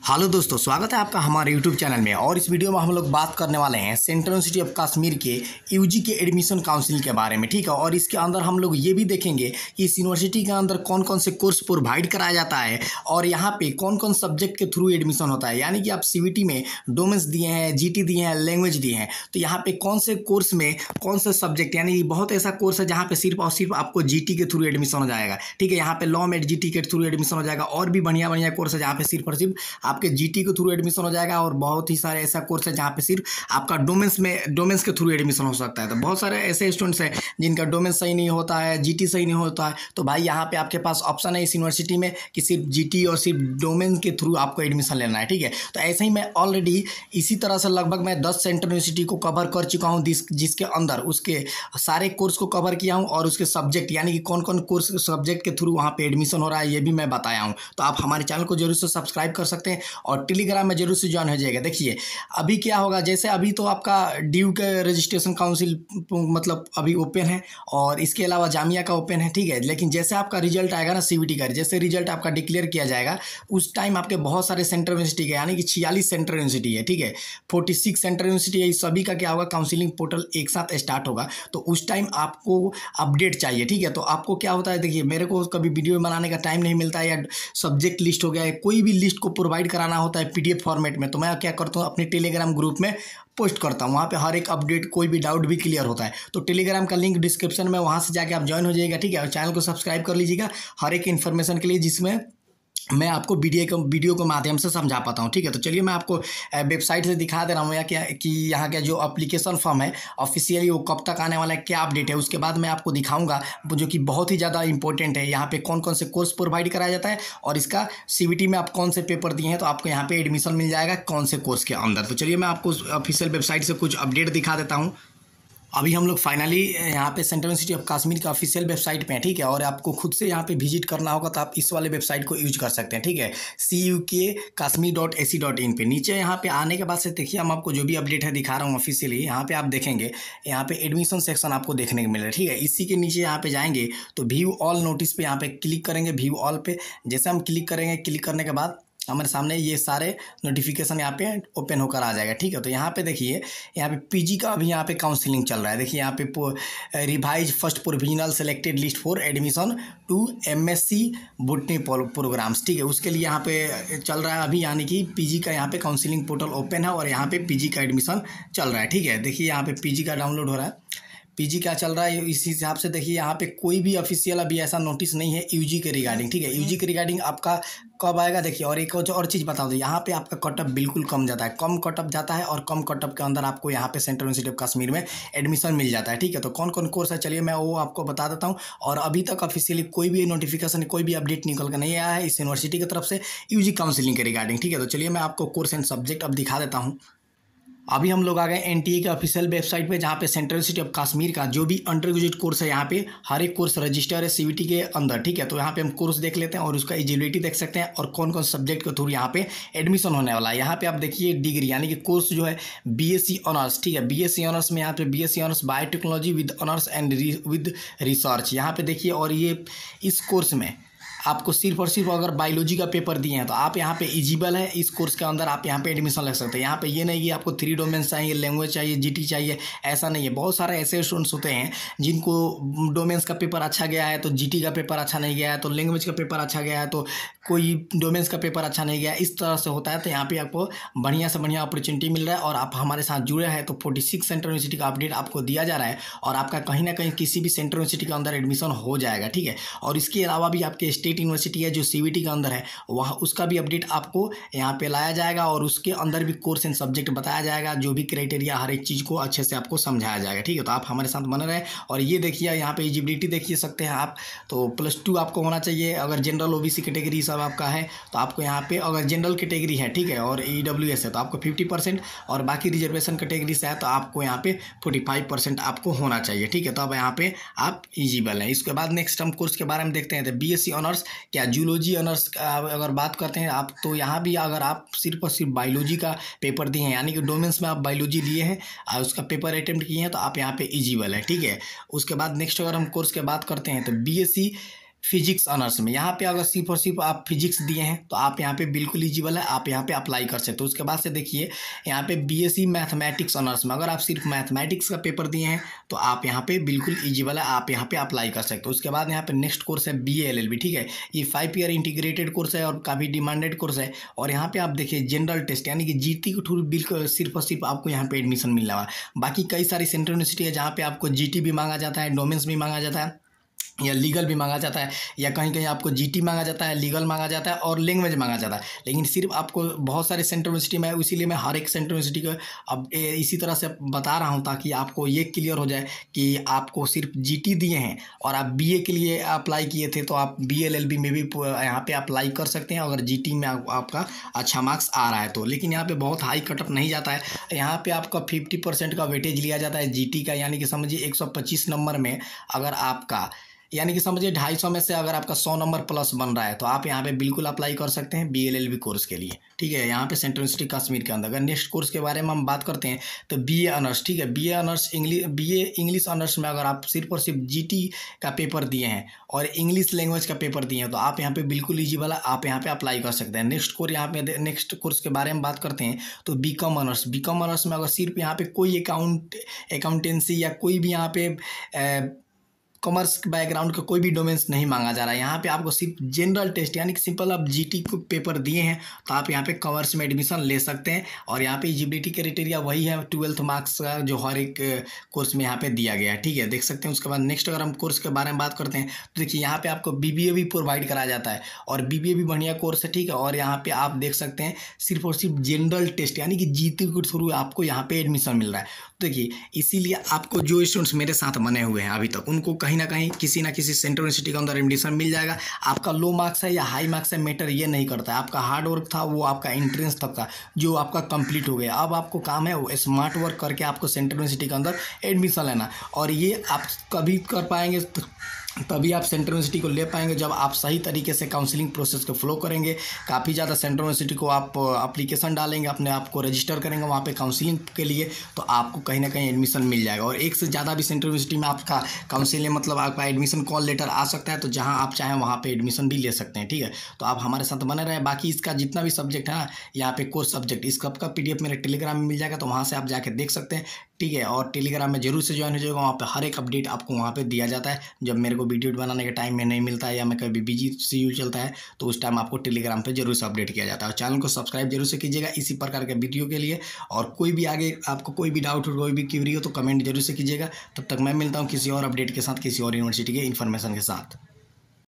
Hello दोस्तों, स्वागत है आपका हमारे यूट्यूब चैनल में। और इस वीडियो में हम लोग बात करने वाले हैं सेंट्रल यूनिवर्सिटी ऑफ कश्मीर के यूजी के एडमिशन काउंसिल के बारे में, ठीक है। और इसके अंदर हम लोग ये भी देखेंगे कि इस यूनिवर्सिटी के अंदर कौन कौन से कोर्स प्रोवाइड कराया जाता है और यहाँ पे कौन कौन सब्जेक्ट के थ्रू एडमिशन होता है। यानी कि आप सीवीटी में डोमेन्स दिए हैं, जीटी दिए हैं, लैंग्वेज दिए हैं, तो यहाँ पे कौन से कोर्स में कौन से सब्जेक्ट, यानी बहुत ऐसा कोर्स है जहाँ पे सिर्फ और सिर्फ आपको जीटी के थ्रू एडमिशन हो जाएगा, ठीक है। यहाँ पे लॉ में जीटी के थ्रू एडमिशन हो जाएगा। और भी बढ़िया बढ़िया कोर्स है जहाँ पे सिर्फ और सिर्फ आपके जीटी के थ्रू एडमिशन हो जाएगा। और बहुत ही सारे ऐसा कोर्स है जहाँ पे सिर्फ आपका डोमेन्स के थ्रू एडमिशन हो सकता है। तो बहुत सारे ऐसे स्टूडेंट्स हैं जिनका डोमेन्स सही नहीं होता है, जीटी सही नहीं होता है, तो भाई यहाँ पे आपके पास ऑप्शन है इस यूनिवर्सिटी में कि सिर्फ जीटी और सिर्फ डोमेन के थ्रू आपको एडमिशन लेना है, ठीक है। तो ऐसे ही मैं ऑलरेडी इसी तरह से लगभग मैं 10 सेंट्रल यूनिवर्सिटी को कवर कर चुका हूँ, जिसके अंदर उसके सारे कोर्स को कवर किया हूँ और उसके सब्जेक्ट यानी कि कौन कौन कोर्स सब्जेक्ट के थ्रू वहाँ पे एडमिशन हो रहा है ये भी मैं बताया हूँ। तो आप हमारे चैनल को जरूर से सब्सक्राइब कर सकते हैं और टेलीग्राम में जरूर से ज्वाइन हो जाएगा। देखिए अभी क्या होगा, जैसे अभी तो आपका ड्यू के रजिस्ट्रेशन काउंसिल मतलब अभी ओपन है और इसके अलावा जामिया का ओपन है, ठीक है। लेकिन जैसे आपका रिजल्ट आएगा ना सीवीटी का, जैसे रिजल्ट आपका डिक्लेयर किया जाएगा उस टाइम आपके बहुत सारे सेंट्रल यूनिवर्सिटी के, यानी कि 46 सेंट्रल यूनिवर्सिटी है, ठीक है, 46 सेंट्रल यूनिवर्सिटी है, इस सभी का क्या होगा, काउंसिलिंग पोर्टल एक साथ स्टार्ट होगा। तो उस टाइम आपको अपडेट चाहिए, ठीक है। तो आपको क्या होता है, देखिए मेरे को कभी वीडियो बनाने का टाइम नहीं मिलता है या सब्जेक्ट लिस्ट हो गया है, कोई भी लिस्ट को प्रोवाइड कराना होता है पीडीएफ फॉर्मेट में, तो मैं क्या करता हूँ अपने टेलीग्राम ग्रुप में पोस्ट करता हूँ। वहाँ पे हर एक अपडेट, कोई भी डाउट भी क्लियर होता है। तो टेलीग्राम का लिंक डिस्क्रिप्शन में, वहाँ से जाके आप ज्वाइन हो जाइएगा, ठीक है। और चैनल को सब्सक्राइब कर लीजिएगा हर एक इन्फॉर्मेशन के लिए, जिसमें मैं आपको वीडियो के माध्यम से समझा पाता हूँ, ठीक है। तो चलिए मैं आपको वेबसाइट से दिखा दे रहा हूँ या क्या कि यहाँ का जो एप्लीकेशन फॉर्म है ऑफिशियली वो कब तक आने वाला है, क्या अपडेट है। उसके बाद मैं आपको दिखाऊंगा जो कि बहुत ही ज़्यादा इंपॉर्टेंट है, यहाँ पे कौन कौन से कोर्स प्रोवाइड कराया जाता है और इसका सीवीटी में आप कौन से पेपर दिए हैं तो आपको यहाँ पे एडमिशन मिल जाएगा कौन से कोर्स के अंदर। तो चलिए मैं आपको ऑफिशियल वेबसाइट से कुछ अपडेट दिखा देता हूँ। अभी हम लोग फाइनली यहाँ पे सेंट्रल यूनिवर्सिटी ऑफ कश्मीर का ऑफिशियल वेबसाइट पे हैं, ठीक है। और आपको खुद से यहाँ पे विजिट करना होगा तो आप इस वाले वेबसाइट को यूज कर सकते हैं, ठीक है, cuk.kashmir.ac.in पे। नीचे यहाँ पे आने के बाद से देखिए हम आपको जो भी अपडेट है दिखा रहा हूँ ऑफिशियली। यहाँ पे आप देखेंगे, यहाँ पे एडमिशन सेक्शन आपको देखने को मिल रहा है, ठीक है। इसी के नीचे यहाँ पे जाएंगे तो व्यू ऑल नोटिस पे यहाँ पे क्लिक करेंगे, व्यू ऑल पे जैसे हम क्लिक करेंगे, क्लिक करने के बाद हमारे सामने ये सारे नोटिफिकेशन यहाँ पे ओपन होकर आ जाएगा, ठीक है। तो यहाँ पे देखिए, यहाँ पे पीजी का अभी यहाँ पे काउंसलिंग चल रहा है। देखिए यहाँ पे revise first provisional selected list for admission to MSc botany programmes, ठीक है, उसके लिए यहाँ पे चल रहा है अभी, यानी कि पीजी का यहाँ पे काउंसलिंग पोर्टल ओपन है और यहाँ पे पीजी का एडमिशन चल रहा है, ठीक है। देखिए यहाँ पे पीजी का डाउनलोड हो रहा है, पीजी क्या चल रहा है इस हिसाब से। देखिए यहाँ पे कोई भी ऑफिशियल अभी ऐसा नोटिस नहीं है यूजी के रिगार्डिंग, ठीक है। यूजी के रिगार्डिंग आपका कब आएगा देखिए। और एक और चीज़ बता दो, यहाँ पे आपका कटअप बिल्कुल कम जाता है, कम कटअप जाता है और कम कटअप के अंदर आपको यहाँ पे सेंट्रल यूनिवर्सिटी ऑफ कश्मीर में एडमिशन मिल जाता है, ठीक है। तो कौन कौन कोर्स है चलिए मैं वो आपको बता देता हूँ। और अभी तक ऑफिशियली कोई भी नोटिफिकेशन, कोई भी अपडेट निकल कर नहीं आया है इस यूनिवर्सिटी की तरफ से यूजी काउंसिलिंग के रिगार्डिंग, ठीक है। तो चलिए मैं आपको कोर्स एंड सब्जेक्ट अब दिखा देता हूँ। अभी हम लोग आ गए एनटीए के ऑफिशियल वेबसाइट पे, जहाँ पे सेंट्रल यूनिवर्सिटी ऑफ कश्मीर का जो भी अंडर ग्रेजुएट कोर्स है यहाँ पे हर एक कोर्स रजिस्टर है सीवीटी के अंदर, ठीक है। तो यहाँ पे हम कोर्स देख लेते हैं और उसका एलिजिबिलिटी देख सकते हैं और कौन कौन सब्जेक्ट के थ्रू यहाँ पे एडमिशन होने वाला है। यहाँ पे आप देखिए डिग्री यानी कि कोर्स जो है बीएससी ऑनर्स, ठीक है, बीएससी ऑनर्स में यहाँ पे BSc honours biotechnology with honours and with research, यहाँ पे देखिए। और ये इस कोर्स में आपको सिर्फ और सिर्फ अगर बायोलॉजी का पेपर दिए हैं तो आप यहाँ पे एलिजिबल है इस कोर्स के अंदर, आप यहाँ पे एडमिशन ले सकते हैं। यहाँ पे ये नहीं कि आपको 3 डोमेन्स चाहिए, लैंग्वेज चाहिए, जीटी चाहिए, ऐसा नहीं है। बहुत सारे ऐसे स्टूडेंट्स होते हैं जिनको डोमेन्स का पेपर अच्छा गया है तो जीटी का पेपर अच्छा नहीं गया है, तो लैंग्वेज का पेपर अच्छा गया है तो कोई डोमेन्स का पेपर अच्छा नहीं गया, इस तरह से होता है। तो यहाँ पे आपको बढ़िया से बढ़िया अपॉर्चुनिटी मिल रहा है और आप हमारे साथ जुड़े हैं तो 46 सेंट्रल यूनिवर्सिटी का अपडेट आपको दिया जा रहा है और आपका कहीं ना कहीं किसी भी सेंट्रल यूनिवर्सिटी के अंदर एडमिशन हो जाएगा, ठीक है। और इसके अलावा भी आपके स्टेट यूनिवर्सिटी है जो सीवीटी के अंदर है, वहाँ उसका भी अपडेट आपको यहाँ पे लाया जाएगा और उसके अंदर भी कोर्स एंड सब्जेक्ट बताया जाएगा, जो भी क्राइटेरिया हर एक चीज़ को अच्छे से आपको समझाया जाएगा, ठीक है। तो आप हमारे साथ बने रहे। और ये देखिए यहाँ पे एलिजिबिलिटी देखिए सकते हैं आप, तो +2 आपको होना चाहिए। अगर जनरल ओबीसी कैटेगरी सब आपका है तो आपको यहाँ पे, अगर जनरल कैटेगरी है, ठीक है, और ईडब्ल्यूएस है तो आपको 50% और बाकी रिजर्वेशन कैटेगरी से है तो आपको यहाँ पे 45% आपको होना चाहिए, ठीक है। तो अब यहाँ पे आप एलिजिबल हैं। इसके बाद नेक्स्ट हम कोर्स के बारे में देखते हैं। तो बीएससी ऑनर्स क्या जूलॉजी ऑनर्स अगर बात करते हैं आप, तो यहाँ भी अगर आप सिर्फ और सिर्फ बायोलॉजी का पेपर दिए हैं, यानी कि डोमेन्स में आप बायोलॉजी लिए हैं और उसका पेपर अटेम्प्ट किए हैं तो आप यहाँ पे एलिजिबल है, ठीक है। उसके बाद नेक्स्ट अगर हम कोर्स की बात करते हैं तो बीएससी फिजिक्स ऑनर्स में। यहाँ पे अगर सिर्फ और सिर्फ आप फिजिक्स दिए हैं तो आप यहाँ पे बिल्कुल ईजिबल है, आप यहाँ पे अप्लाई कर सकते हो। उसके बाद से देखिए यहाँ पे बीएससी मैथमेटिक्स ऑनर्स में अगर आप सिर्फ मैथमेटिक्स का पेपर दिए हैं तो आप यहाँ पे बिल्कुल ईजिबल है, आप यहाँ पे अप्लाई कर सकते हो। उसके बाद यहाँ पे नेक्स्ट कोर्स है BA LLB, ठीक है। ये 5 ईयर इंटीग्रेटेड कोर्स है और काफ़ी डिमांडेड कोर्स है। और यहाँ पे आप देखिए जनरल टेस्ट यानी कि जीटी के थ्रू बिल्कुल सिर्फ और सिर्फ आपको यहाँ पे एडमिशन मिल रहा है। बाकी कई सारी सेंट्रल यूनिवर्सिटी है जहाँ पे आपको जीटी भी मांगा जाता है, डोमेन्स भी मांगा जाता है, या लीगल भी मांगा जाता है, या कहीं कहीं आपको जीटी मांगा जाता है, लीगल मांगा जाता है और लैंग्वेज मांगा जाता है। लेकिन सिर्फ आपको बहुत सारे सेंट्रल यूनिवर्सिटी में, इसीलिए मैं हर एक सेंट्रल यूनिवर्सिटी को अब इसी तरह से बता रहा हूं ताकि आपको ये क्लियर हो जाए कि आपको सिर्फ जीटी दिए हैं और आप बीए के लिए अप्लाई किए थे तो आप BA LLB में भी यहाँ पे अप्लाई कर सकते हैं अगर जीटी में आपका अच्छा मार्क्स आ रहा है तो। लेकिन यहाँ पे बहुत हाई कटअप नहीं जाता है, यहाँ पे आपका 50% का वेटेज लिया जाता है जीटी का, यानी कि समझिए 125 नंबर में अगर आपका यानी कि समझिए 250 में से अगर आपका 100 नंबर प्लस बन रहा है तो आप यहाँ पे बिल्कुल अप्लाई कर सकते हैं BA LLB कोर्स के लिए, ठीक है। यहाँ पे सेंट्रल यूनिवर्सिटी कश्मीर के अंदर। अगर नेक्स्ट कोर्स के बारे में हम बात करते हैं तो BA ऑनर्स, ठीक है। BA honours BA English honours में अगर आप सिर्फ और सिर्फ GT का पेपर दिए हैं और इंग्लिश लैंग्वेज का पेपर दिए हैं तो आप यहाँ पे बिल्कुल ईजिबल है, आप यहाँ पे अप्लाई कर सकते हैं। नेक्स्ट कोर्स के बारे में बात करते हैं तो बीकॉम ऑनर्स में अगर सिर्फ यहाँ पे कोई अकाउंटेंसी या कोई भी यहाँ पे कॉमर्स बैकग्राउंड का कोई भी डोमेन्स नहीं मांगा जा रहा है। यहाँ पे आपको सिर्फ जनरल टेस्ट यानी कि सिंपल आप जीटी को पेपर दिए हैं तो आप यहाँ पे कॉमर्स में एडमिशन ले सकते हैं। और यहाँ पे एलिजिबिलिटी क्राइटेरिया वही है 12th मार्क्स का जो हर एक कोर्स में यहाँ पे दिया गया है, ठीक है, देख सकते हैं। उसके बाद नेक्स्ट अगर हम कोर्स के बारे में बात करते हैं तो देखिए यहाँ पे आपको BBA भी प्रोवाइड कराया जाता है और BBA भी बढ़िया कोर्स है, ठीक है। और यहाँ पे आप देख सकते हैं सिर्फ और सिर्फ जनरल टेस्ट यानी कि जीटी के थ्रू आपको यहाँ पे एडमिशन मिल रहा है। देखिए इसीलिए आपको जो स्टूडेंट्स मेरे साथ बने हुए हैं अभी तक उनको कहीं ना कहीं किसी ना किसी सेंट्रल यूनिवर्सिटी के अंदर एडमिशन मिल जाएगा। आपका लो मार्क्स है या हाई मार्क्स है मैटर ये नहीं करता है, आपका हार्ड वर्क था वो आपका एंट्रेंस तक का जो आपका कंप्लीट हो गया। अब आपको काम है वो स्मार्ट वर्क करके आपको सेंट्रल यूनिवर्सिटी के अंदर एडमिशन लेना और ये आप कभी कर पाएंगे तभी आप सेंट्रल यूनिवर्सिटी को ले पाएंगे जब आप सही तरीके से काउंसलिंग प्रोसेस को फॉलो करेंगे। काफ़ी ज़्यादा सेंट्रल यूनिवर्सिटी को आप एप्लीकेशन डालेंगे, अपने आप को रजिस्टर करेंगे वहाँ पे काउंसलिंग के लिए तो आपको कहीं ना कहीं एडमिशन मिल जाएगा। और एक से ज़्यादा भी सेंट्रल यूनिवर्सिटी में आपका काउंसलिंग मतलब आपका एडमिशन कॉल लेटर आ सकता है, तो जहाँ आप चाहें वहाँ पर एडमिशन भी ले सकते हैं, ठीक है। तो आप हमारे साथ बने रहें। बाकी इसका जितना भी सब्जेक्ट है ना यहाँ पे कोर्स सब्जेक्ट इसका PDF मेरे टेलीग्राम में मिल जाएगा, तो वहाँ से आप जाके देख सकते हैं, ठीक है। और टेलीग्राम में जरूर से ज्वाइन हो जाएगा, वहाँ पे हर एक अपडेट आपको वहाँ पे दिया जाता है। जब मेरे को वीडियो बनाने का टाइम में नहीं मिलता है या मैं कभी बिजी शेड्यूल चलता है तो उस टाइम आपको टेलीग्राम पे जरूर से अपडेट किया जाता है। और चैनल को सब्सक्राइब जरूर से कीजिएगा इसी प्रकार के वीडियो के लिए। और कोई भी आगे आपको कोई भी डाउट हो कोई भी क्वेरी हो तो कमेंट जरूर से कीजिएगा। तब तक मैं मिलता हूँ किसी और अपडेट के साथ, किसी और यूनिवर्सिटी के इन्फॉर्मेशन के साथ।